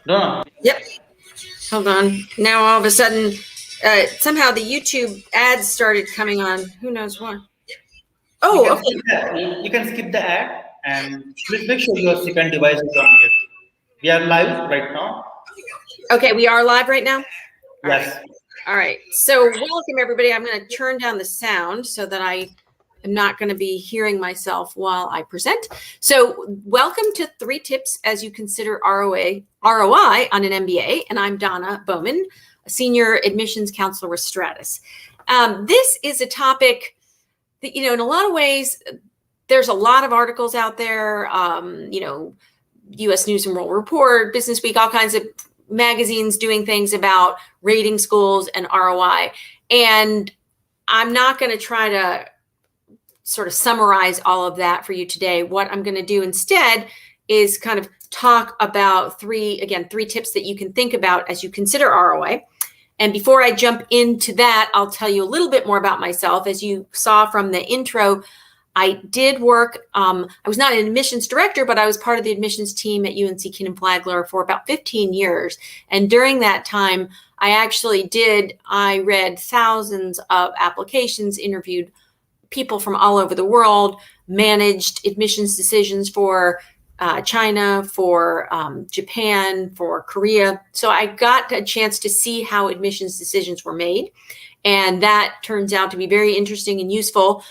Donna, Yep. Hold on. Now all of a sudden, somehow the YouTube ads started coming on. Who knows why? you Oh, can okay. skip the, you can skip the ad and please make sure your second device is on mute. We are live right now. Okay, we are live right now? All right. Yes. All right. So welcome, everybody. I'm going to turn down the sound so that I am not going to be hearing myself while I present. So welcome to 3 Tips as you consider ROI on an MBA. And I'm Donna Bauman, a senior admissions counselor with Stratus. This is a topic that, in a lot of ways, there's a lot of articles out there, U.S. News and World Report, Business Week, all kinds of magazines doing things about rating schools and ROI. And I'm not going to try to sort of summarize all of that for you today. What I'm going to do instead is kind of talk about 3 tips that you can think about as you consider ROI. And before I jump into that, I'll tell you a little bit more about myself. As you saw from the intro, I did work, I was not an admissions director, but I was part of the admissions team at UNC Flagler for about 15 years. And during that time, I read thousands of applications, interviewed people from all over the world, managed admissions decisions for China, for Japan, for Korea. So I got a chance to see how admissions decisions were made. And that turns out to be very interesting and useful.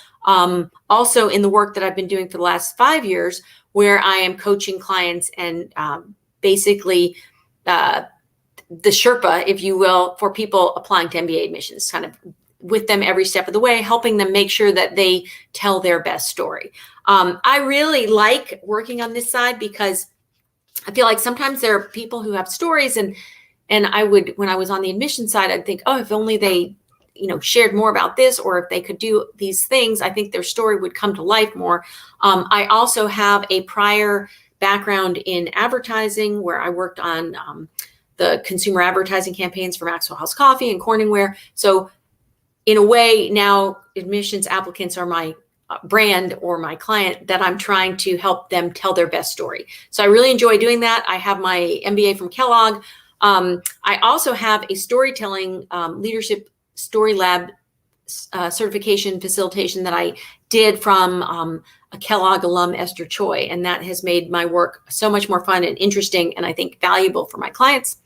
Also in the work that I've been doing for the last 5 years, where I am coaching clients and basically the Sherpa, if you will, for people applying to MBA admissions, kind of with them every step of the way, helping them make sure that they tell their best story. I really like working on this side because I feel like sometimes there are people who have stories and I would, when I was on the admission side, I'd think, oh, if only they shared more about this, or if they could do these things, I think their story would come to life more. I also have a prior background in advertising where I worked on the consumer advertising campaigns for Maxwell House Coffee and Corningware. So in a way, now admissions applicants are my brand or my client that I'm trying to help them tell their best story. So I really enjoy doing that. I have my MBA from Kellogg. I also have a storytelling leadership Story Lab certification facilitation that I did from a Kellogg alum, Esther Choi, and that has made my work so much more fun and interesting, and I think valuable for my clients.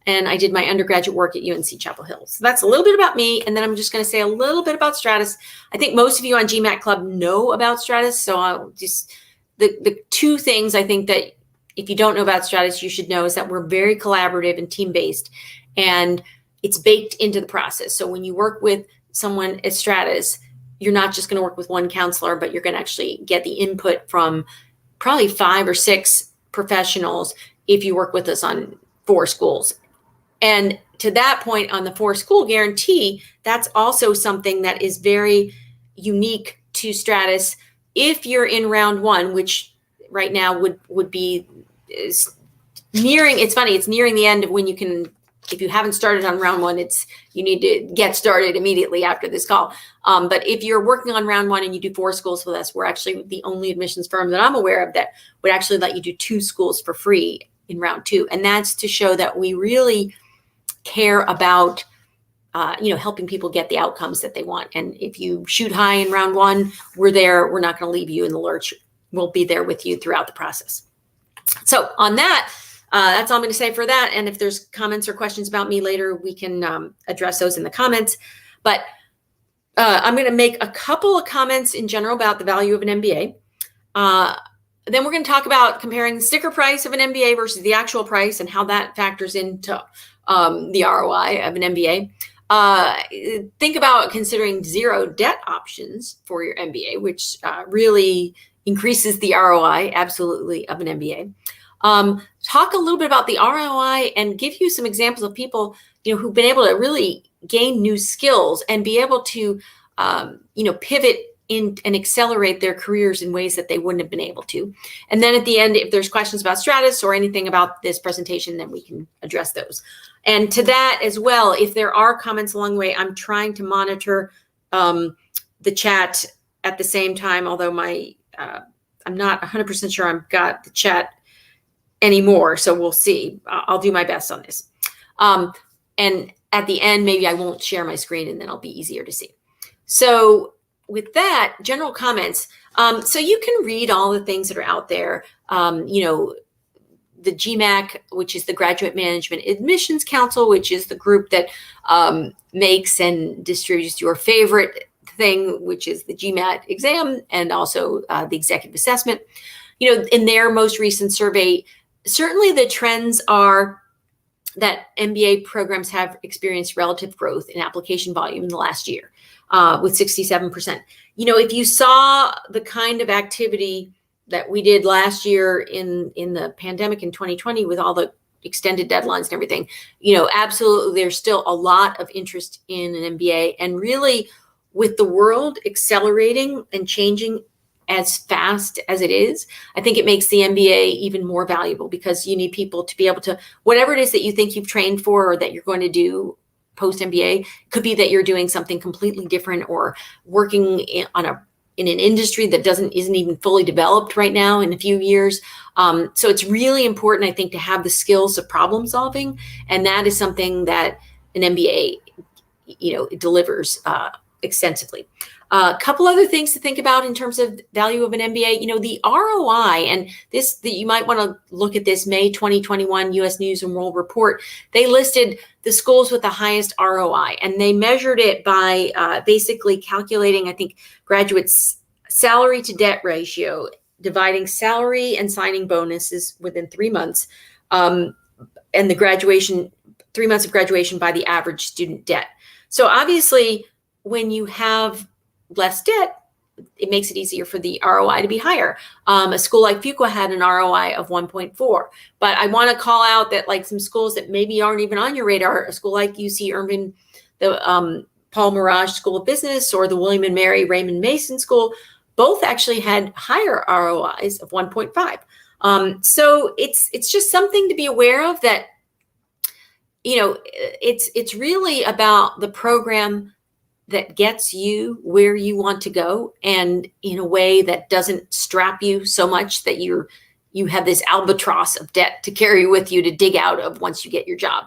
And I did my undergraduate work at UNC Chapel Hill. So that's a little bit about me, and then I'm just going to say a little bit about Stratus. I think most of you on GMAT Club know about Stratus, so I'll just the 2 things I think that if you don't know about Stratus, you should know is that we're very collaborative and team-based, and it's baked into the process. So when you work with someone at Stratus, you're not just going to work with one counselor, but you're going to actually get the input from probably 5 or 6 professionals if you work with us on 4 schools. And to that point on the 4-school guarantee, that's also something that is very unique to Stratus. If you're in round 1, which right now would be nearing, it's funny, it's nearing the end of when you can. If you haven't started on round 1, you need to get started immediately after this call. But if you're working on round 1 and you do 4 schools with us, we're actually the only admissions firm that I'm aware of that would actually let you do 2 schools for free in round 2. And that's to show that we really care about, helping people get the outcomes that they want. And if you shoot high in round 1, we're there. We're not going to leave you in the lurch. We'll be there with you throughout the process. So on that, that's all I'm going to say for that. And if there's comments or questions about me later, we can address those in the comments. But I'm going to make a couple of comments in general about the value of an MBA. Then we're going to talk about comparing the sticker price of an MBA versus the actual price and how that factors into the ROI of an MBA. Think about considering 0 debt options for your MBA, which really increases the ROI absolutely of an MBA. Talk a little bit about the ROI and give you some examples of people, who've been able to really gain new skills and be able to, pivot in and accelerate their careers in ways that they wouldn't have been able to. And then at the end, if there's questions about Stratus or anything about this presentation, then we can address those. And to that as well, if there are comments along the way, I'm trying to monitor the chat at the same time, although I'm not 100% sure I've got the chat anymore. So we'll see. I'll do my best on this. And at the end, maybe I won't share my screen and then it'll be easier to see. So with that, general comments. So you can read all the things that are out there. The GMAC, which is the Graduate Management Admissions Council, which is the group that makes and distributes your favorite thing, which is the GMAT exam, and also the executive assessment. In their most recent survey, certainly the trends are that MBA programs have experienced relative growth in application volume in the last year, with 67%. If you saw the kind of activity that we did last year in the pandemic in 2020 with all the extended deadlines and everything, absolutely there's still a lot of interest in an MBA. And really, with the world accelerating and changing as fast as it is, I think it makes the MBA even more valuable, because you need people to be able to, whatever it is that you think you've trained for or that you're going to do post MBA, could be that you're doing something completely different or working in an industry that isn't even fully developed right now in a few years. So it's really important, I think, to have the skills of problem solving, and that is something that an MBA, delivers extensively. A couple other things to think about in terms of value of an MBA, the ROI, and that you might want to look at this May 2021 U.S. News and World Report. They listed the schools with the highest ROI, and they measured it by basically calculating, I think, graduates' salary to debt ratio, dividing salary and signing bonuses within 3 months, and the 3 months of graduation by the average student debt. So obviously, when you have less debt, it makes it easier for the ROI to be higher. A school like Fuqua had an ROI of 1.4, but I want to call out that like some schools that maybe aren't even on your radar, a school like UC Irvine, the Paul Mirage School of Business, or the William and Mary Raymond Mason School, both actually had higher ROIs of 1.5. So it's just something to be aware of, that, it's really about the program that gets you where you want to go, and in a way that doesn't strap you so much that you have this albatross of debt to carry with you to dig out of once you get your job.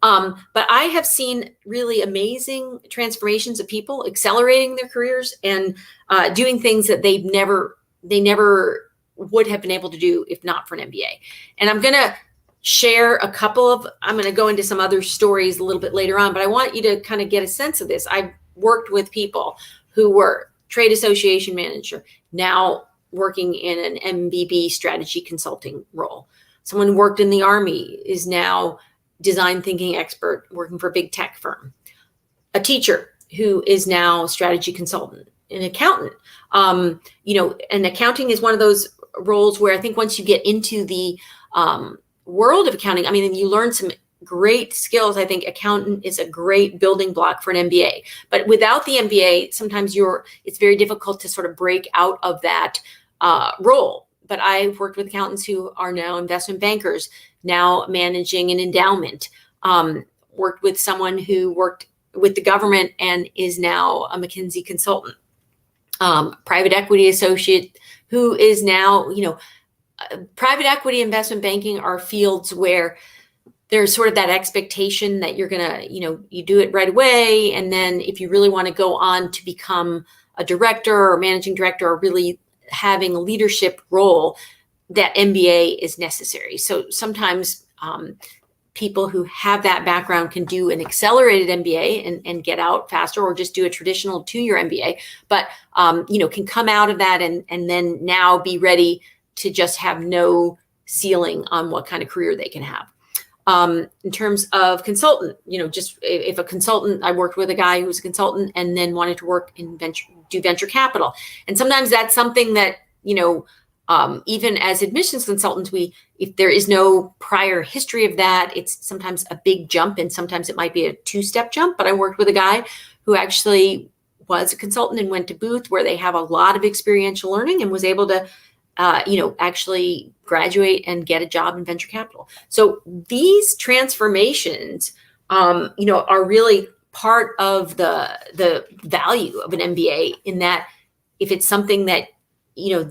But I have seen really amazing transformations of people accelerating their careers and doing things that they never would have been able to do if not for an MBA. And I'm going to share I'm going to go into some other stories a little bit later on, but I want you to kind of get a sense of this. I've worked with people who were trade association manager, now working in an MBB strategy consulting role. Someone who worked in the Army is now design thinking expert working for a big tech firm. A teacher who is now strategy consultant. An accountant. And accounting is one of those roles where I think once you get into the world of accounting, you learn some great skills. I think accountant is a great building block for an MBA. But without the MBA, sometimes it's very difficult to sort of break out of that role. But I've worked with accountants who are now investment bankers, now managing an endowment. Worked with someone who worked with the government and is now a McKinsey consultant. Private equity associate who is now, private equity investment banking are fields where there's sort of that expectation that you're going to, you do it right away. And then if you really want to go on to become a director or managing director or really having a leadership role, that MBA is necessary. So sometimes people who have that background can do an accelerated MBA and get out faster, or just do a traditional 2-year MBA, but, can come out of that and then now be ready to just have no ceiling on what kind of career they can have. In terms of consultant, just if a consultant, I worked with a guy who was a consultant and then wanted to work in venture capital. And sometimes that's something that, even as admissions consultants, if there is no prior history of that, it's sometimes a big jump, and sometimes it might be a 2-step jump. But I worked with a guy who actually was a consultant and went to Booth, where they have a lot of experiential learning, and was able to actually graduate and get a job in venture capital. So these transformations, are really part of the value of an MBA, in that if it's something that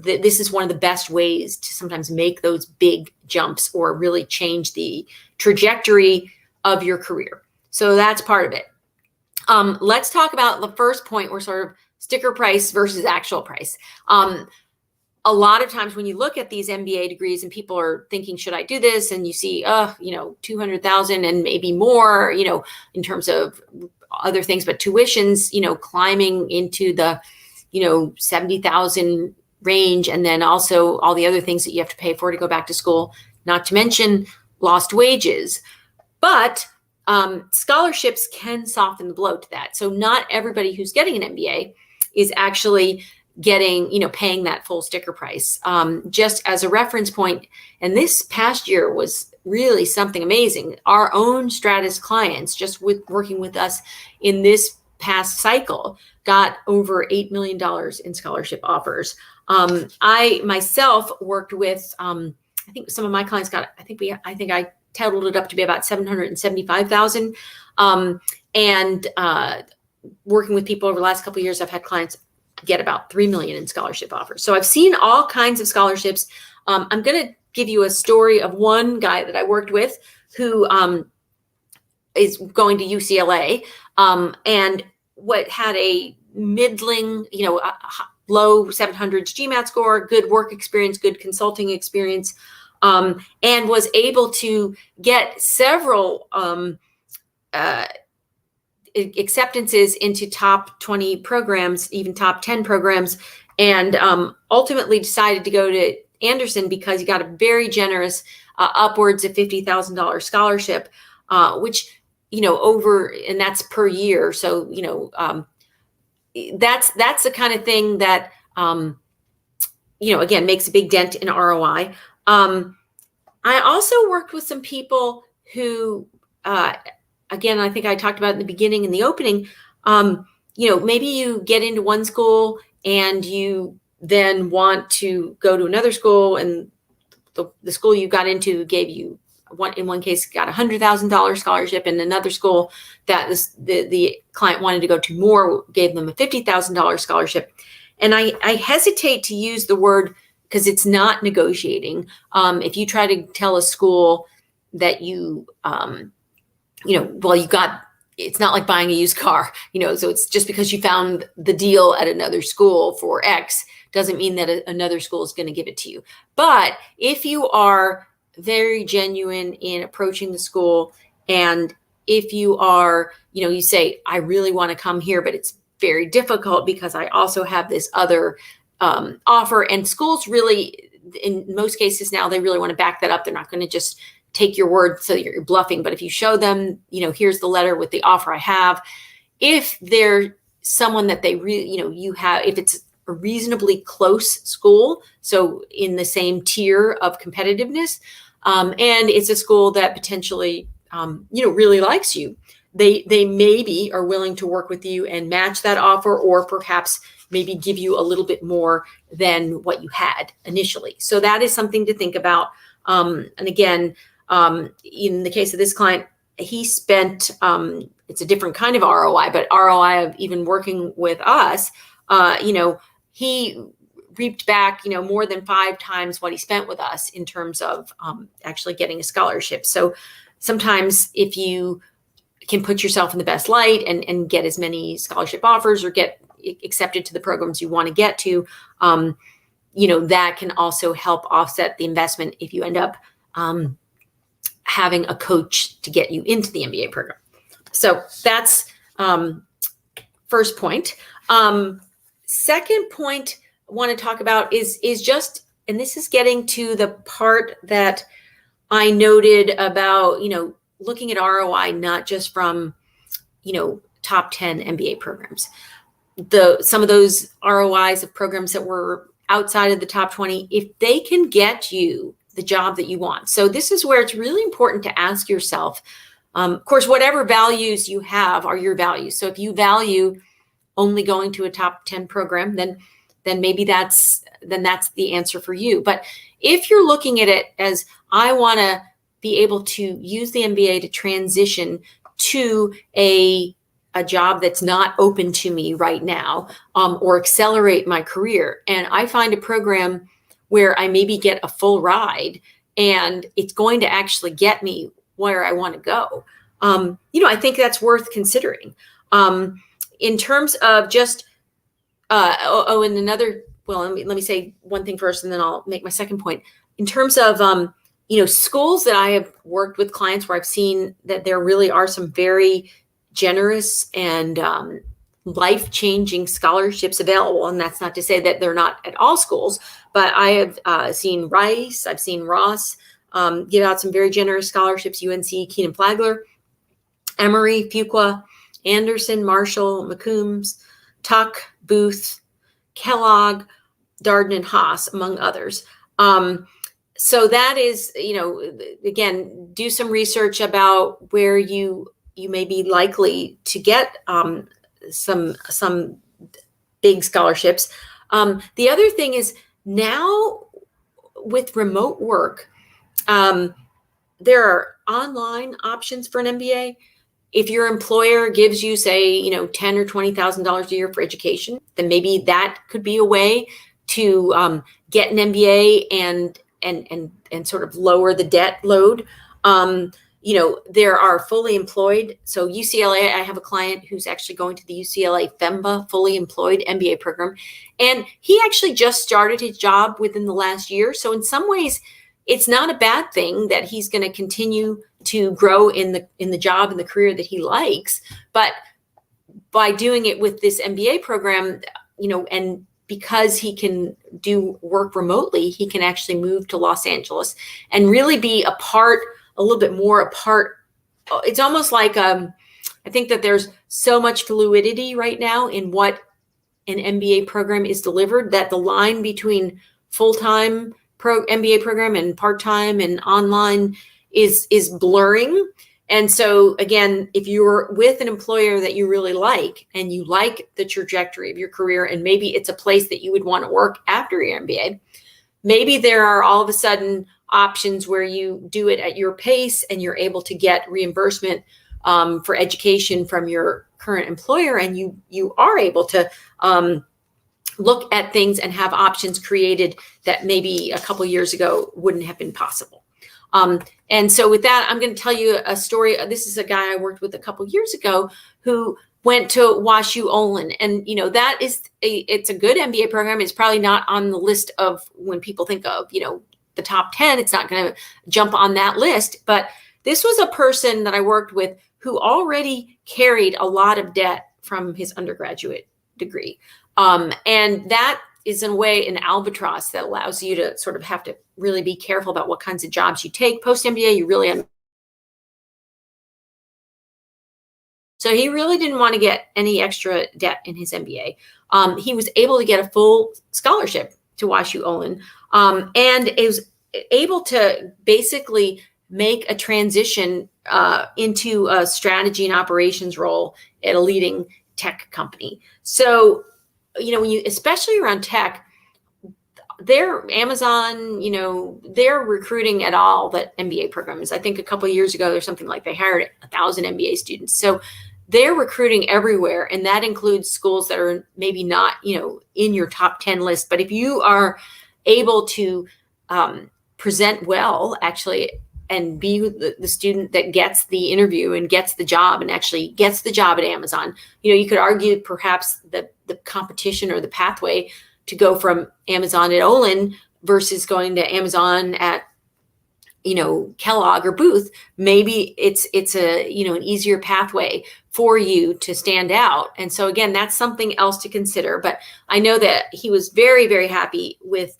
this is one of the best ways to sometimes make those big jumps or really change the trajectory of your career. So that's part of it. Let's talk about the first point, where sort of sticker price versus actual price. A lot of times when you look at these MBA degrees and people are thinking, should I do this? And you see, 200,000 and maybe more, in terms of other things, but tuitions, climbing into the, 70,000 range. And then also all the other things that you have to pay for to go back to school, not to mention lost wages. But scholarships can soften the blow to that. So not everybody who's getting an MBA is actually getting, paying that full sticker price. Just as a reference point, and this past year was really something amazing. Our own Stratus clients, just with working with us in this past cycle, got over $8 million in scholarship offers. I myself worked with, I think some of my clients got, I think I totaled it up to be about 775,000. And working with people over the last couple of years, I've had clients get about 3 million in scholarship offers. So I've seen all kinds of scholarships. I'm going to give you a story of one guy that I worked with who is going to UCLA and what had a middling, low 700s GMAT score, good work experience, good consulting experience, and was able to get several acceptances into top 20 programs, even top 10 programs, and ultimately decided to go to Anderson because he got a very generous upwards of $50,000 scholarship, which, and that's per year. So, that's the kind of thing that, again, makes a big dent in ROI. I also worked with some people who, again, I think I talked about in the beginning, in the opening, maybe you get into one school and you then want to go to another school, and the school you got into gave you, in one case, got $100,000 scholarship, and another school that the client wanted to go to more gave them a $50,000 scholarship. And I hesitate to use the word because it's not negotiating. If you try to tell a school that you got, it's not like buying a used car, so it's just because you found the deal at another school for X doesn't mean that another school is going to give it to you. But if you are very genuine in approaching the school, and if you are, you say, I really want to come here, but it's very difficult because I also have this other offer, and schools really, in most cases now, they really want to back that up. They're not going to just take your word so you're bluffing. But if you show them, here's the letter with the offer I have, if they're someone that they really, you have, if it's a reasonably close school, so in the same tier of competitiveness, and it's a school that potentially, really likes you, they maybe are willing to work with you and match that offer, or perhaps maybe give you a little bit more than what you had initially. So that is something to think about. And again, in the case of this client, he spent, it's a different kind of ROI, but ROI of even working with us, he reaped back, more than 5 times what he spent with us in terms of actually getting a scholarship. So sometimes if you can put yourself in the best light and get as many scholarship offers or get accepted to the programs you want to get to, that can also help offset the investment if you end up having a coach to get you into the MBA program. So that's first point. Second point I want to talk about is just, and this is getting to the part that I noted about, looking at ROI, not just from, top 10 MBA programs. Some of those ROIs of programs that were outside of the top 20, if they can get you the job that you want. So this is where it's really important to ask yourself, of course, whatever values you have are your values. So if you value only going to a top 10 program, then maybe that's the answer for you. But if you're looking at it as, I want to be able to use the MBA to transition to a a job that's not open to me right now, or accelerate my career. And I find a program where I maybe get a full ride and it's going to actually get me where I want to go. I think that's worth considering. In terms of just, and another, well, let me say one thing first, and then I'll make my second point. In terms of, schools that I have worked with clients where I've seen that there really are some very generous and life-changing scholarships available. And that's not to say that they're not at all schools, but I have seen Rice, I've seen Ross give out some very generous scholarships, UNC, Keenan-Flagler, Emory, Fuqua, Anderson, Marshall, McCombs, Tuck, Booth, Kellogg, Darden, and Haas, among others. So that is, again, do some research about where you may be likely to get some big scholarships. The other thing is, now with remote work, there are online options for an MBA. If your employer gives you, say, $10,000 or $20,000 a year for education, then maybe that could be a way to get an MBA and sort of lower the debt load. There are fully employed. So UCLA, I have a client who's actually going to the UCLA FEMBA fully employed MBA program, and he actually just started his job within the last year. So in some ways, it's not a bad thing that he's going to continue to grow in the job and the career that he likes. But by doing it with this MBA program, and because he can do work remotely, he can actually move to Los Angeles and really be a little bit more a part. It's almost like, I think that there's so much fluidity right now in what an MBA program is delivered, that the line between full-time MBA program and part-time and online is blurring. And so again, if you're with an employer that you really like and you like the trajectory of your career, and maybe it's a place that you would want to work after your MBA, maybe there are all of a sudden options where you do it at your pace and you're able to get reimbursement for education from your current employer, and you are able to look at things and have options created that maybe a couple years ago wouldn't have been possible. And so with that, I'm going to tell you a story. This is a guy I worked with a couple years ago who went to WashU Olin. And, it's a good MBA program. It's probably not on the list of when people think of, the top 10, it's not going to jump on that list. But this was a person that I worked with who already carried a lot of debt from his undergraduate degree. And that is in a way an albatross that allows you to sort of have to really be careful about what kinds of jobs you take. Post-MBA, you really so he really didn't want to get any extra debt in his MBA. He was able to get a full scholarship to WashU Olin, and is able to basically make a transition into a strategy and operations role at a leading tech company. So, when you, especially around tech, they're Amazon, they're recruiting at all that MBA programs. I think a couple of years ago, there's something like they hired 1,000 MBA students. So they're recruiting everywhere. And that includes schools that are maybe not, in your top 10 list. But if you are able to present well, actually, and be the student that gets the interview and gets the job and actually gets the job at Amazon, you could argue perhaps the competition or the pathway to go from Amazon at Olin versus going to Amazon at, Kellogg or Booth, maybe it's a, an easier pathway for you to stand out. And so again, that's something else to consider. But I know that he was very, very happy with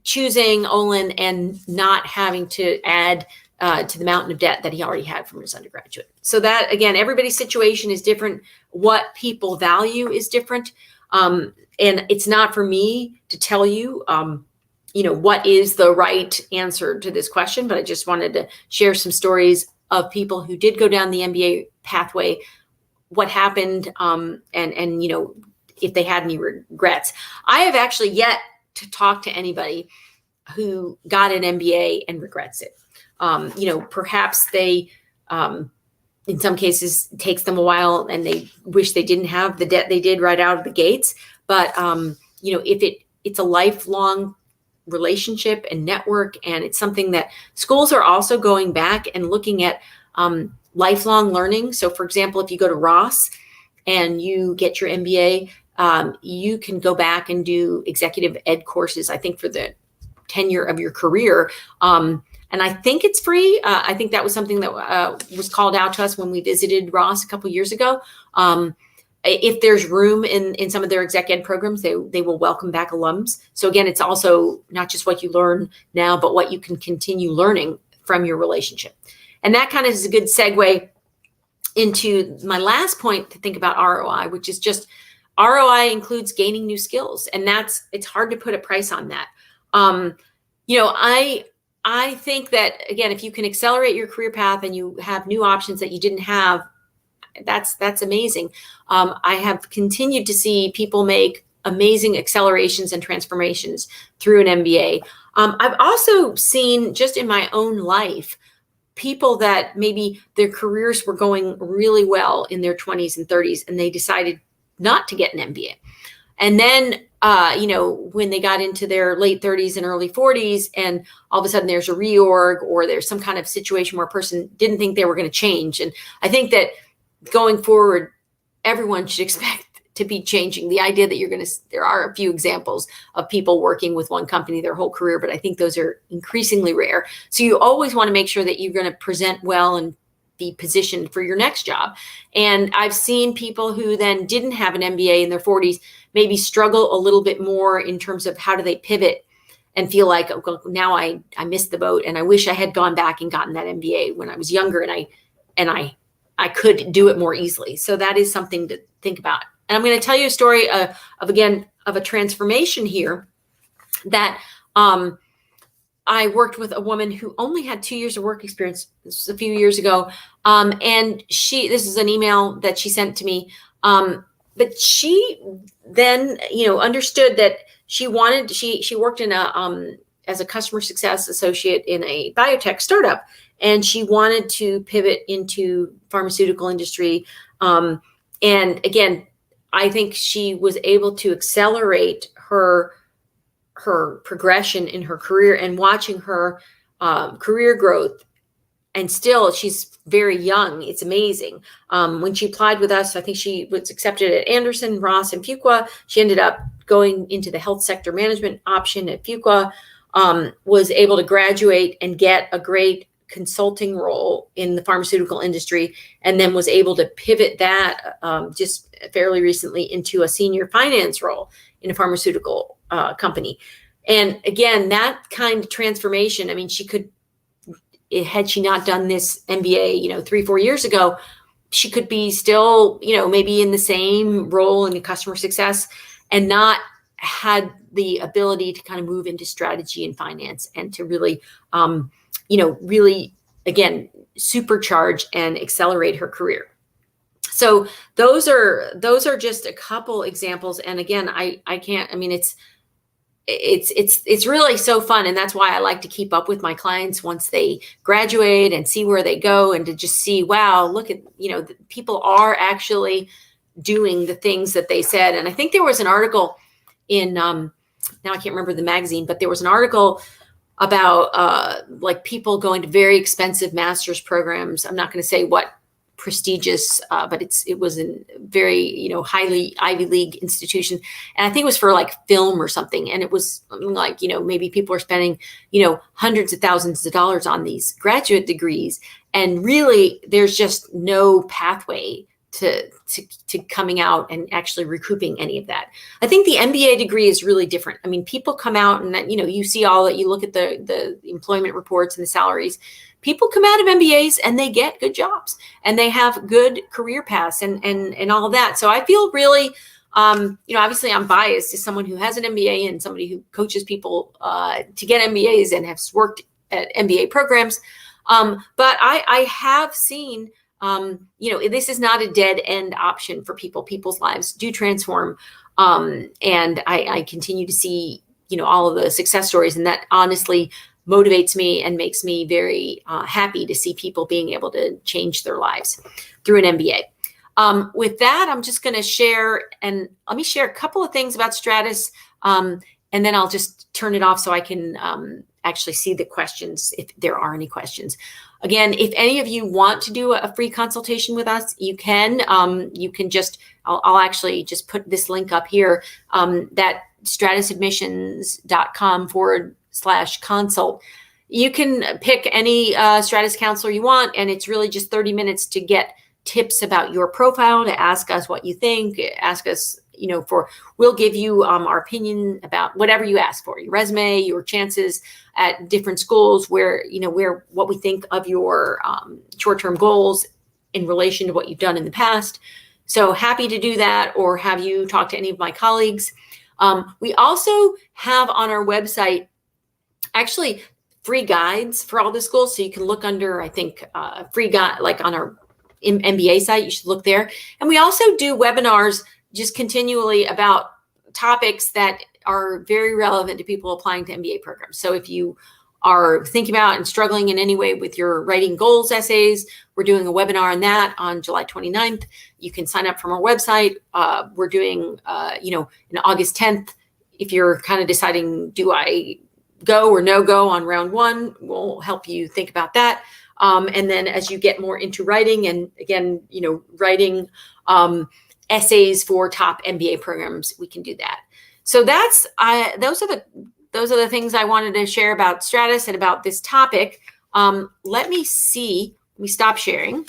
choosing Olin and not having to add to the mountain of debt that he already had from his undergraduate. So that, again, everybody's situation is different. What people value is different. And it's not for me to tell you, what is the right answer to this question, but I just wanted to share some stories of people who did go down the MBA pathway, what happened, and if they had any regrets. I have actually yet to talk to anybody who got an MBA and regrets it. Perhaps they in some cases, it takes them a while and they wish they didn't have the debt they did right out of the gates. But, if it's a lifelong relationship and network, and it's something that schools are also going back and looking at lifelong learning. So, for example, if you go to Ross and you get your MBA, you can go back and do executive ed courses, I think, for the tenure of your career. And I think it's free. I think that was something that was called out to us when we visited Ross a couple years ago. If there's room in some of their exec ed programs, they will welcome back alums. So again, it's also not just what you learn now, but what you can continue learning from your relationship. And that kind of is a good segue into my last point to think about ROI, which is just ROI includes gaining new skills. And it's hard to put a price on that. I think that, again, if you can accelerate your career path and you have new options that you didn't have, that's amazing. I have continued to see people make amazing accelerations and transformations through an MBA. I've also seen, just in my own life, people that maybe their careers were going really well in their 20s and 30s, and they decided not to get an MBA. And then, when they got into their late 30s and early 40s, and all of a sudden there's a reorg or there's some kind of situation where a person didn't think they were going to change. And I think that going forward, everyone should expect to be changing. The idea that there are a few examples of people working with one company their whole career, but I think those are increasingly rare. So you always want to make sure that you're going to present well and be positioned for your next job. And I've seen people who then didn't have an MBA in their 40s maybe struggle a little bit more in terms of how do they pivot and feel like, oh, now I missed the boat and I wish I had gone back and gotten that MBA when I was younger and I could do it more easily. So that is something to think about. And I'm going to tell you a story of a transformation here that I worked with a woman who only had 2 years of work experience. This was a few years ago. And this is an email that she sent to me. But she then, understood that she worked in as a customer success associate in a biotech startup, and she wanted to pivot into pharmaceutical industry. And again, I think she was able to accelerate her progression in her career and watching her career growth. And still, she's very young. It's amazing. When she applied with us, I think she was accepted at Anderson, Ross, and Fuqua. She ended up going into the health sector management option at Fuqua, was able to graduate and get a great consulting role in the pharmaceutical industry, and then was able to pivot that just fairly recently into a senior finance role in a pharmaceutical company. And again, that kind of transformation, I mean, had she not done this MBA, 3-4 years ago, she could be still, maybe in the same role in customer success and not had the ability to kind of move into strategy and finance and to really, really, again, supercharge and accelerate her career. So those are just a couple examples. And again, I can't, I mean, it's really so fun. And that's why I like to keep up with my clients once they graduate and see where they go, and to just see, wow, look at, people are actually doing the things that they said. And I think there was an article in, now I can't remember the magazine, but there was an article about like people going to very expensive master's programs. I'm not going to say what prestigious, but it was a very, highly Ivy League institution. And I think it was for like film or something. And it was like, maybe people are spending, hundreds of thousands of dollars on these graduate degrees. And really, there's just no pathway to coming out and actually recouping any of that. I think the MBA degree is really different. I mean, people come out and, you see all that, you look at the employment reports and the salaries. People come out of MBAs and they get good jobs and they have good career paths and all of that. So I feel really, obviously I'm biased as someone who has an MBA and somebody who coaches people to get MBAs and has worked at MBA programs. But I have seen, this is not a dead end option for people. People's lives do transform. And I continue to see, all of the success stories, and that honestly motivates me and makes me very happy to see people being able to change their lives through an MBA. With that, I'm just going to share, and let me share a couple of things about Stratus, and then I'll just turn it off so I can actually see the questions if there are any questions. Again, if any of you want to do a free consultation with us, you can. You can just, I'll actually just put this link up here, that stratusadmissions.com/consult. You can pick any Stratus counselor you want, and it's really just 30 minutes to get tips about your profile, to ask us what you think, ask us, we'll give you our opinion about whatever you ask for, your resume, your chances at different schools, where what we think of your short-term goals in relation to what you've done in the past. So happy to do that, or have you talk to any of my colleagues. We also have on our website actually free guides for all the schools. So you can look under, I think, free guide, like on our MBA site, you should look there. And we also do webinars just continually about topics that are very relevant to people applying to MBA programs. So if you are thinking about and struggling in any way with your writing goals essays, we're doing a webinar on that on July 29th. You can sign up from our website. We're doing, in August 10th, if you're kind of deciding, do I go or no go on round one, we'll help you think about that. And then as you get more into writing, and again, writing essays for top MBA programs, we can do that. So that's those are the things I wanted to share about Stratus and about this topic. Let me stop sharing,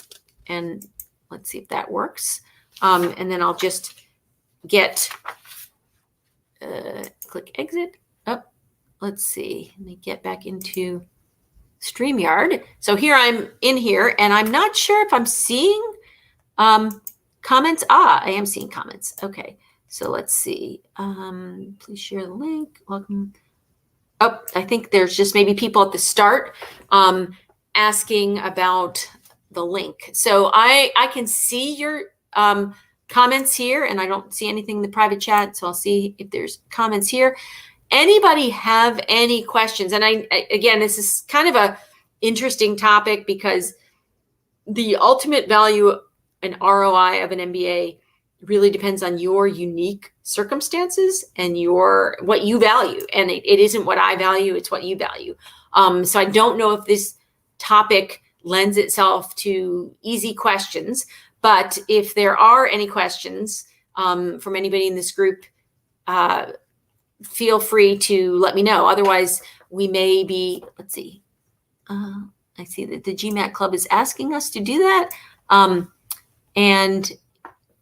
and let's see if that works. And then I'll just get click exit. Oh, let's see. Let me get back into StreamYard. So here I'm in here, and I'm not sure if I'm seeing comments. I am seeing comments. Okay, so let's see. Please share the link. Welcome. Oh, I think there's just maybe people at the start asking about the link. So I can see your comments here, and I don't see anything in the private chat. So I'll see if there's comments here. Anybody have any questions? And again, this is kind of a interesting topic, because the ultimate value and ROI of an MBA really depends on your unique circumstances and what you value. And it isn't what I value, it's what you value. So I don't know if this topic lends itself to easy questions, but if there are any questions from anybody in this group, feel free to let me know. Otherwise, we may be, let's see. I see that the GMAT Club is asking us to do that. And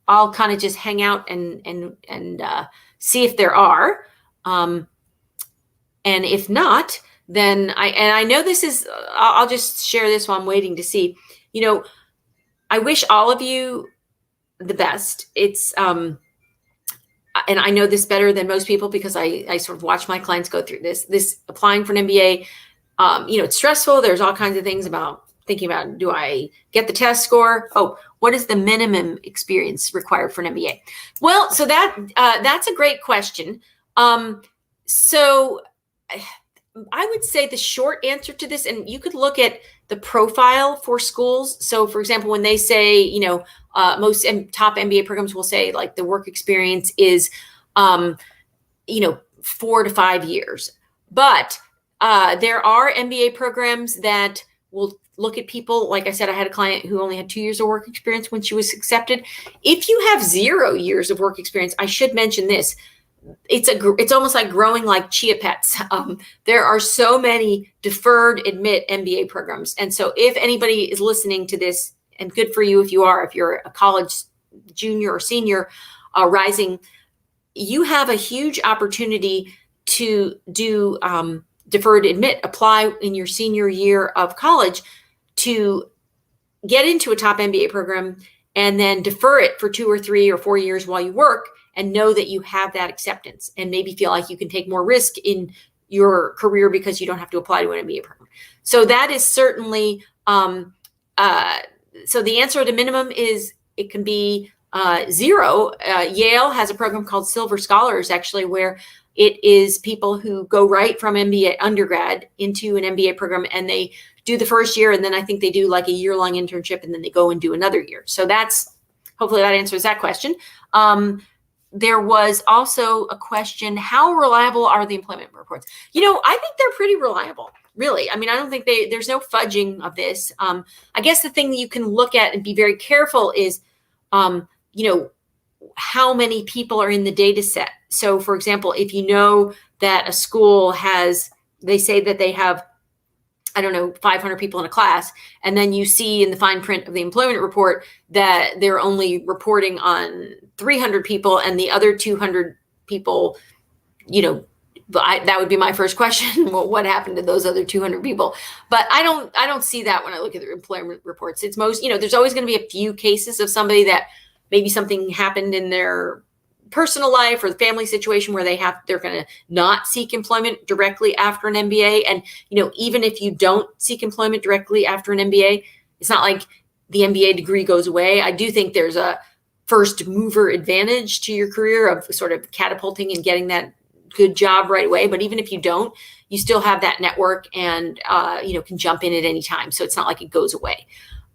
I'll kind of just hang out and see if there are. And if not, then I know this is, I'll just share this while I'm waiting to see. I wish all of you the best. It's, and I know this better than most people, because I sort of watch my clients go through this applying for an MBA. It's stressful. There's all kinds of things about thinking about, do I get the test score? Oh, what is the minimum experience required for an MBA? Well, so that's a great question. So I would say the short answer to this, and you could look at the profile for schools. So for example, when they say, most top MBA programs will say like the work experience is, 4 to 5 years. But there are MBA programs that will look at people. Like I said, I had a client who only had 2 years of work experience when she was accepted. If you have 0 years of work experience, I should mention this. It's almost like growing like chia pets. There are so many deferred admit MBA programs. And so if anybody is listening to this, and good for you if you're a college junior or senior rising, you have a huge opportunity to do deferred admit, apply in your senior year of college to get into a top MBA program, and then defer it for 2 or 3 or 4 years while you work, and know that you have that acceptance, and maybe feel like you can take more risk in your career because you don't have to apply to an MBA program. So that is certainly, so the answer to minimum is it can be 0. Yale has a program called Silver Scholars, actually, where it is people who go right from MBA undergrad into an MBA program, and they do the first year, and then I think they do like a year-long internship, and then they go and do another year. So hopefully that answers that question. There was also a question, how reliable are the employment reports? I think they're pretty reliable, really. I mean, I don't think there's no fudging of this. I guess the thing that you can look at and be very careful is, how many people are in the data set. So for example, if you know that a school they say that they have, 500 people in a class, and then you see in the fine print of the employment report that they're only reporting on 300 people, and the other 200 people, that would be my first question. Well, what happened to those other 200 people? But I don't see that when I look at the employment reports. It's there's always going to be a few cases of somebody that maybe something happened in their personal life or the family situation where they're going to not seek employment directly after an MBA. And, even if you don't seek employment directly after an MBA, it's not like the MBA degree goes away. I do think there's a first mover advantage to your career of sort of catapulting and getting that good job right away. But even if you don't, you still have that network and, can jump in at any time. So it's not like it goes away.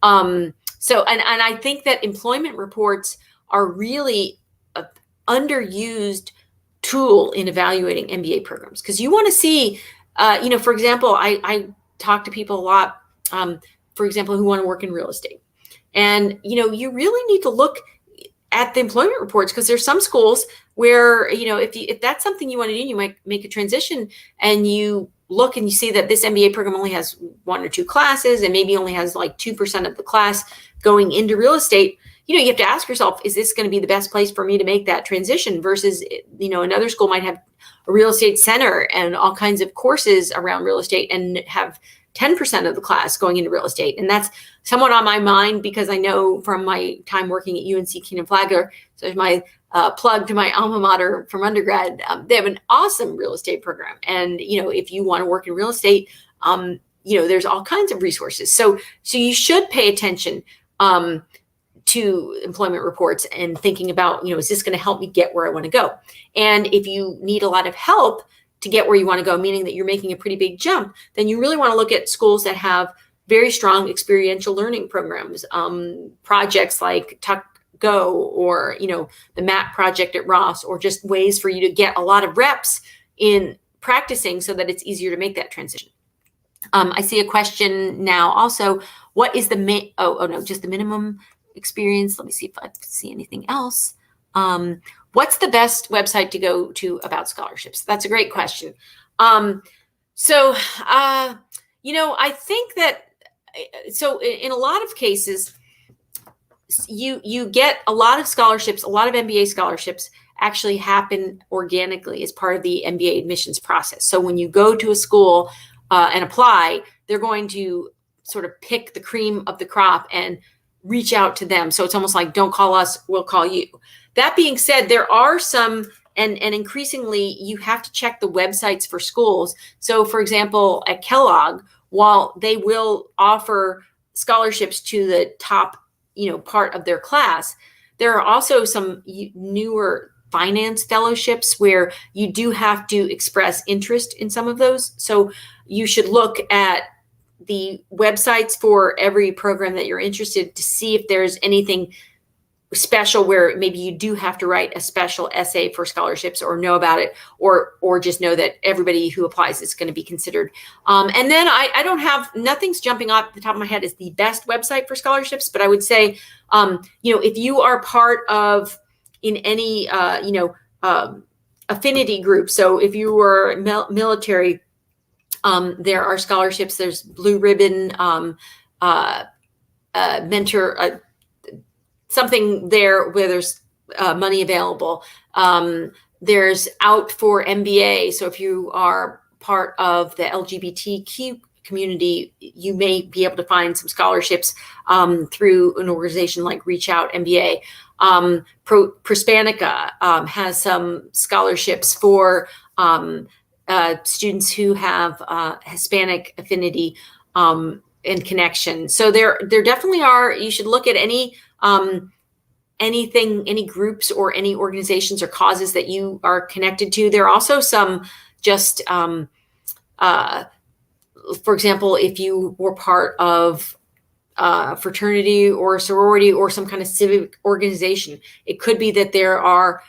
And I think that employment reports are really an underused tool in evaluating MBA programs, because you want to see, for example, I talk to people a lot, for example, who want to work in real estate. And, you really need to look at the employment reports, because there's some schools where, if that's something you want to do, you might make a transition and you look and you see that this MBA program only has 1 or 2 classes and maybe only has like 2% of the class going into real estate. You have to ask yourself, is this going to be the best place for me to make that transition versus, another school might have a real estate center and all kinds of courses around real estate and have 10% of the class going into real estate. And that's somewhat on my mind because I know from my time working at UNC Flagler, so there's my plug to my alma mater from undergrad, they have an awesome real estate program. And, if you want to work in real estate, there's all kinds of resources. So you should pay attention to employment reports and thinking about, is this going to help me get where I want to go? And if you need a lot of help to get where you want to go, meaning that you're making a pretty big jump, then you really want to look at schools that have very strong experiential learning programs, projects like Tuck Go or, the MAP project at Ross, or just ways for you to get a lot of reps in practicing so that it's easier to make that transition. I see a question now also, what is just the minimum experience? Let me see if I see anything else. What's the best website to go to about scholarships? That's a great question. I think that, in a lot of cases, you get a lot of scholarships, a lot of MBA scholarships actually happen organically as part of the MBA admissions process. So when you go to a school and apply, they're going to sort of pick the cream of the crop and reach out to them. So it's almost like, don't call us, we'll call you. That being said, there are some, and increasingly you have to check the websites for schools. So for example, at Kellogg, while they will offer scholarships to the top, part of their class, there are also some newer finance fellowships where you do have to express interest in some of those. So you should look at the websites for every program that you're interested to see if there's anything special where maybe you do have to write a special essay for scholarships or know about it, or just know that everybody who applies is going to be considered. And then I don't have, nothing's jumping off the top of my head as the best website for scholarships, but I would say, if you are part of in any, affinity group. So if you were military, there are scholarships, there's Blue Ribbon, mentor, something there where there's money available. There's Out for MBA. So if you are part of the LGBTQ community, you may be able to find some scholarships through an organization like Reach Out MBA. Prospanica has some scholarships for students who have Hispanic affinity and connection. So there definitely are. You should look at any any groups or any organizations or causes that you are connected to. There are also some just, for example, if you were part of fraternity or a sorority or some kind of civic organization, it could be that there are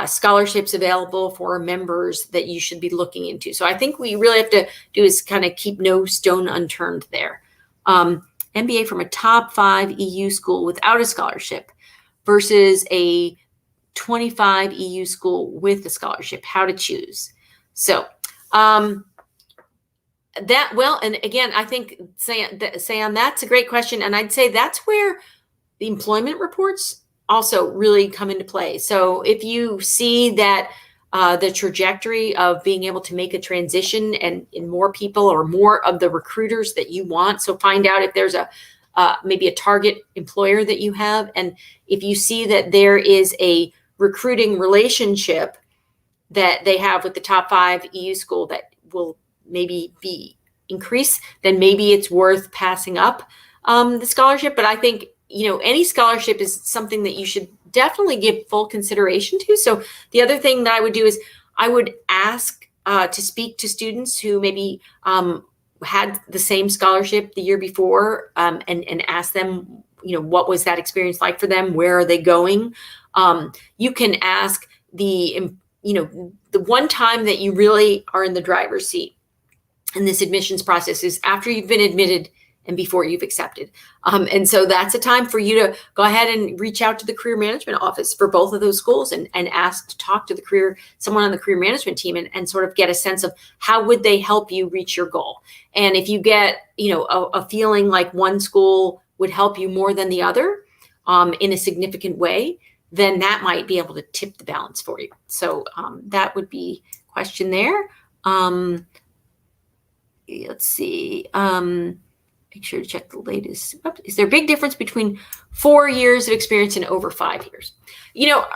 scholarships available for members that you should be looking into. So I think we really have to do is kind of keep no stone unturned there. MBA from a top 5 EU school without a scholarship versus a 25 EU school with a scholarship, how to choose. So and again, I think Sam, that's a great question. And I'd say that's where the employment reports also really come into play. So if you see that the trajectory of being able to make a transition and in more people or more of the recruiters that you want, so find out if there's maybe a target employer that you have. And if you see that there is a recruiting relationship that they have with the top 5 EU school that will maybe be increased, then maybe it's worth passing up the scholarship. But I think, any scholarship is something that you should definitely give full consideration to. So the other thing that I would do is I would ask to speak to students who maybe had the same scholarship the year before and ask them, what was that experience like for them? Where are they going? You can ask the one time that you really are in the driver's seat in this admissions process is after you've been admitted and before you've accepted. And so that's a time for you to go ahead and reach out to the career management office for both of those schools and ask to talk to someone on the career management team and sort of get a sense of how would they help you reach your goal. And if you get, a feeling like one school would help you more than the other in a significant way, then that might be able to tip the balance for you. So that would be a question there. Let's see. Make sure to check the latest. Is there a big difference between 4 years of experience and over 5 years?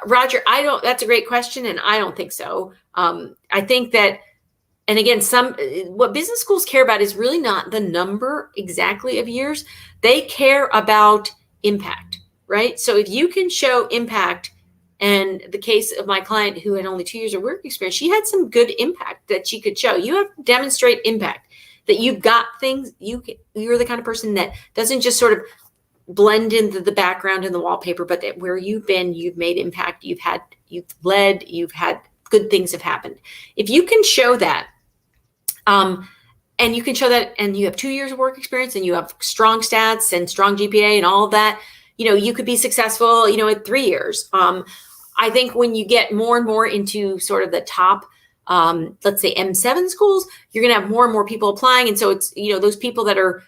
Roger, that's a great question. And I don't think so. I think that, and again, what business schools care about is really not the number exactly of years. They care about impact, right? So if you can show impact, and the case of my client who had only 2 years of work experience, she had some good impact that she could show. You have to demonstrate impact, that you've got things, you're the kind of person that doesn't just sort of blend into the background and the wallpaper, but that where you've been, you've made impact, you've led, you've had good things have happened. If you can show that, and you can show that, and you have 2 years of work experience and you have strong stats and strong GPA and all of that, you could be successful, at 3 years. I think when you get more and more into sort of the top, let's say M7 schools, you're going to have more and more people applying. And so it's, those people that are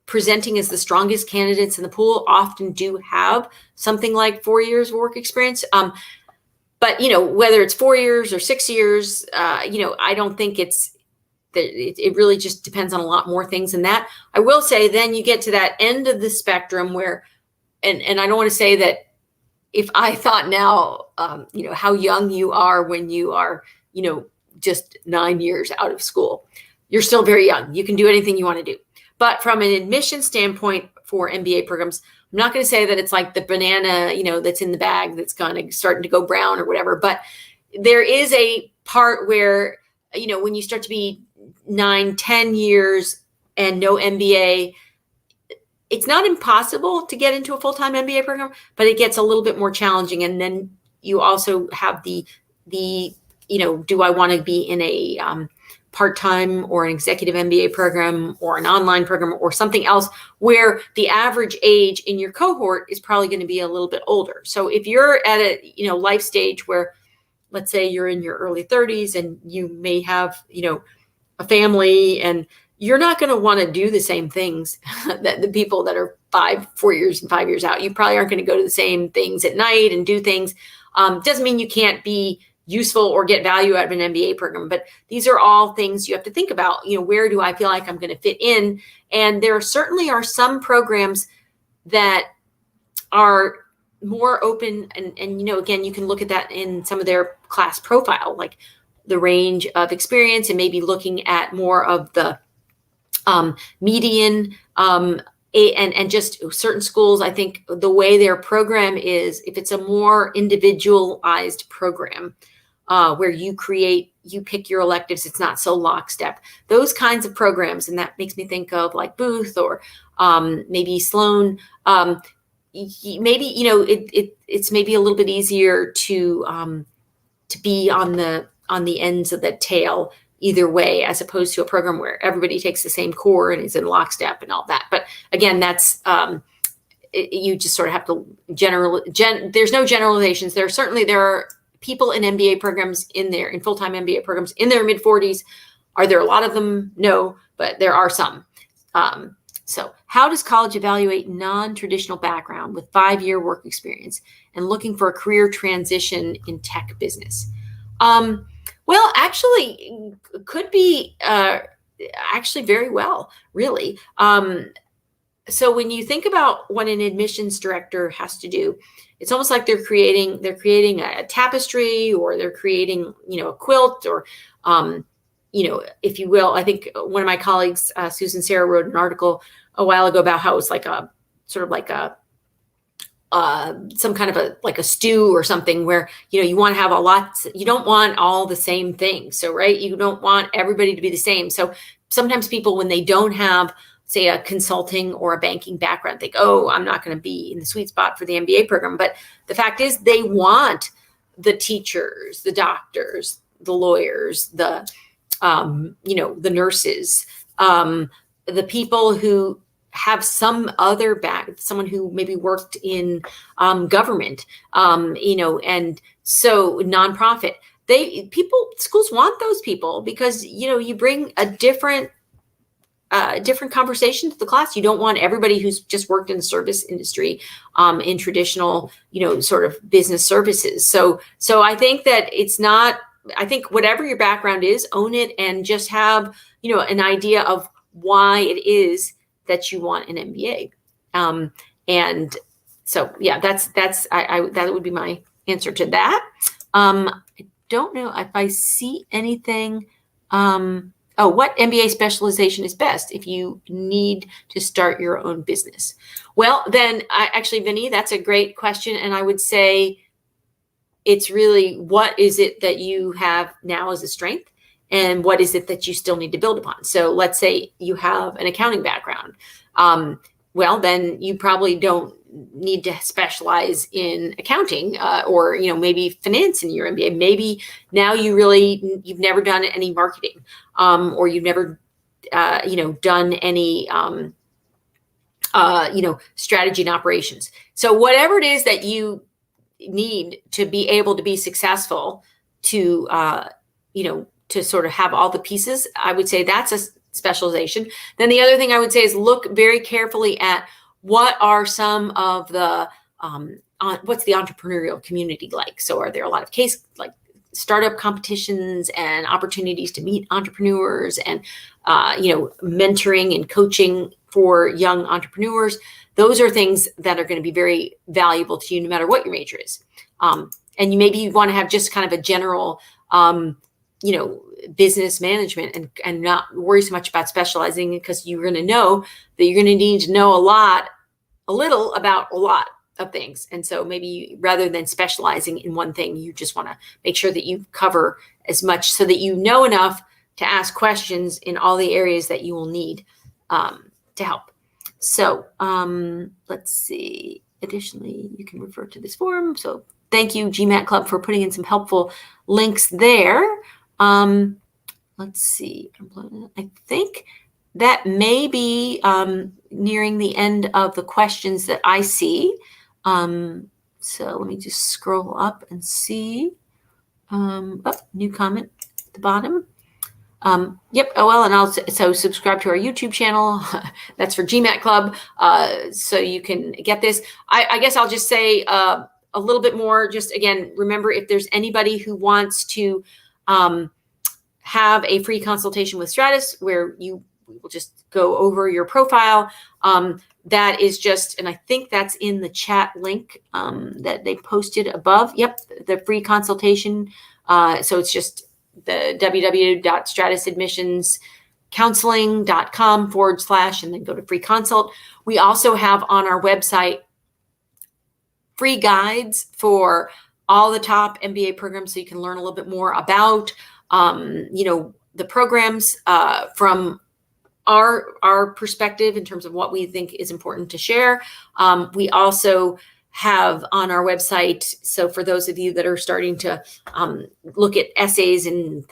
presenting as the strongest candidates in the pool often do have something like 4 years of work experience. But, whether it's 4 years or 6 years, I don't think it really just depends on a lot more things than that. I will say then you get to that end of the spectrum where, and I don't want to say that if I thought now, how young you are when you are, just 9 years out of school, you're still very young. You can do anything you want to do. But from an admission standpoint for MBA programs, I'm not going to say that it's like the banana, that's in the bag that's starting to go brown or whatever. But there is a part where, when you start to be 9, 10 years and no MBA, it's not impossible to get into a full-time MBA program, but it gets a little bit more challenging. And then you also have the do I want to be in a part-time or an executive MBA program or an online program or something else where the average age in your cohort is probably going to be a little bit older. So if you're at a, life stage where, let's say you're in your early 30s and you may have, a family, and you're not going to want to do the same things that the people that are 4 years and 5 years out. You probably aren't going to go to the same things at night and do things. Doesn't mean you can't be useful or get value out of an MBA program, but these are all things you have to think about. Where do I feel like I'm going to fit in? And there certainly are some programs that are more open, and again, you can look at that in some of their class profile, like the range of experience, and maybe looking at more of the median and just certain schools, I think the way their program is, if it's a more individualized program, where you pick your electives, it's not so lockstep. Those kinds of programs, and that makes me think of like Booth or maybe Sloan. Maybe it's maybe a little bit easier to be on the ends of the tail either way, as opposed to a program where everybody takes the same core and is in lockstep and all that. But again, that's you just sort of have to there's no generalizations. There are people in MBA programs in full-time MBA programs in their mid-40s. Are there a lot of them? No, but there are some. So how does college evaluate non-traditional background with 5-year work experience and looking for a career transition in tech business? Well, actually, could be actually very well, really. So when you think about what an admissions director has to do, it's almost like they're creating a tapestry, or they're creating, a quilt, or, if you will. I think one of my colleagues, Susan Sarah, wrote an article a while ago about how it's like a sort of like a some kind of a stew or something, where, you want to have you don't want all the same things. So, right. You don't want everybody to be the same. So sometimes people, when they don't have, say, a consulting or a banking background, think, oh, I'm not going to be in the sweet spot for the MBA program. But the fact is, they want the teachers, the doctors, the lawyers, the nurses, the people who have some other someone who maybe worked in government, and so nonprofit. Schools want those people because, you bring a different conversation to the class. You don't want everybody who's just worked in the service industry, in traditional, sort of business services. So I think that I think whatever your background is, own it and just have, an idea of why it is that you want an MBA. And so, yeah, that would be my answer to that. I don't know if I see anything. What MBA specialization is best if you need to start your own business? Well, then Vinny, that's a great question. And I would say it's really, what is it that you have now as a strength? And what is it that you still need to build upon? So let's say you have an accounting background. Well, then you probably don't need to specialize in accounting, or, maybe finance in your MBA. Maybe now you've never done any marketing, or you've never, done any, strategy and operations. So whatever it is that you need to be able to be successful, to, to sort of have all the pieces, I would say that's a specialization. Then the other thing I would say is look very carefully at what are some of the, what's the entrepreneurial community like? So are there a lot of startup competitions and opportunities to meet entrepreneurs and, mentoring and coaching for young entrepreneurs? Those are things that are going to be very valuable to you no matter what your major is. And you want to have just kind of a general, business management and not worry so much about specializing, because you're going to know that you're going to need to know a little about a lot of things. And so maybe rather than specializing in one thing, you just want to make sure that you cover as much so that you know enough to ask questions in all the areas that you will need to help. So let's see. Additionally, you can refer to this forum. So thank you, GMAT Club, for putting in some helpful links there. Let's see. I think that may be nearing the end of the questions that I see. So let me just scroll up and see. New comment at the bottom. Yep. Oh, well, and so subscribe to our YouTube channel. That's for GMAT Club. So you can get this. I guess I'll just say a little bit more. Just again, remember, if there's anybody who wants to have a free consultation with Stratus, where we will just go over your profile. That is just, and I think that's in the chat link that they posted above. Yep, the free consultation. So it's just the www.stratusadmissions counseling.com/, and then go to free consult. We also have on our website free guides for all the top MBA programs, so you can learn a little bit more about, the programs from our perspective in terms of what we think is important to share. We also have on our website, so for those of you that are starting to look at essays and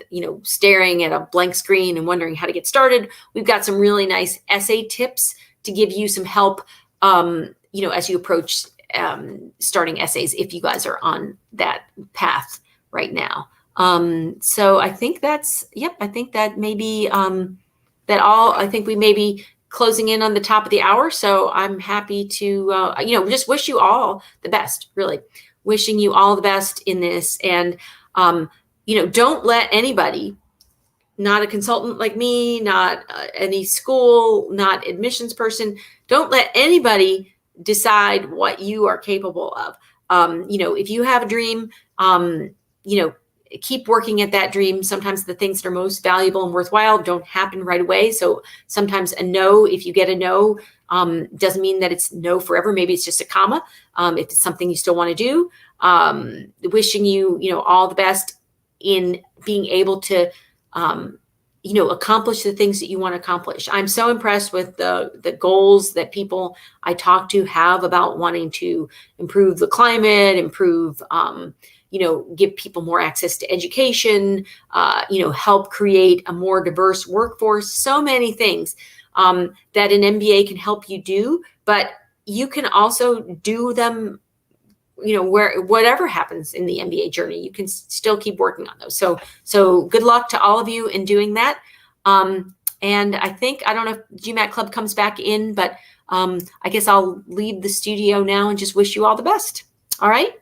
staring at a blank screen and wondering how to get started, we've got some really nice essay tips to give you some help as you approach starting essays, if you guys are on that path right now. So I think that's, I think that maybe that all, I think we may be closing in on the top of the hour. So I'm happy to, just wish you all the best, really wishing you all the best in this. And, don't let anybody, not a consultant like me, not any school, not admissions person, don't let anybody decide what you are capable of. If you have a dream, keep working at that dream. Sometimes the things that are most valuable and worthwhile don't happen right away. So sometimes a no, if you get a no, doesn't mean that it's no forever. Maybe it's just a comma. If it's something you still want to do, wishing you, all the best in being able to, accomplish the things that you want to accomplish. I'm so impressed with the goals that people I talk to have about wanting to improve the climate, improve, give people more access to education, help create a more diverse workforce, so many things that an MBA can help you do, but you can also do them whatever happens in the MBA journey, you can still keep working on those. So good luck to all of you in doing that. And I think, I don't know if GMAT Club comes back in, but I guess I'll leave the studio now and just wish you all the best. All right.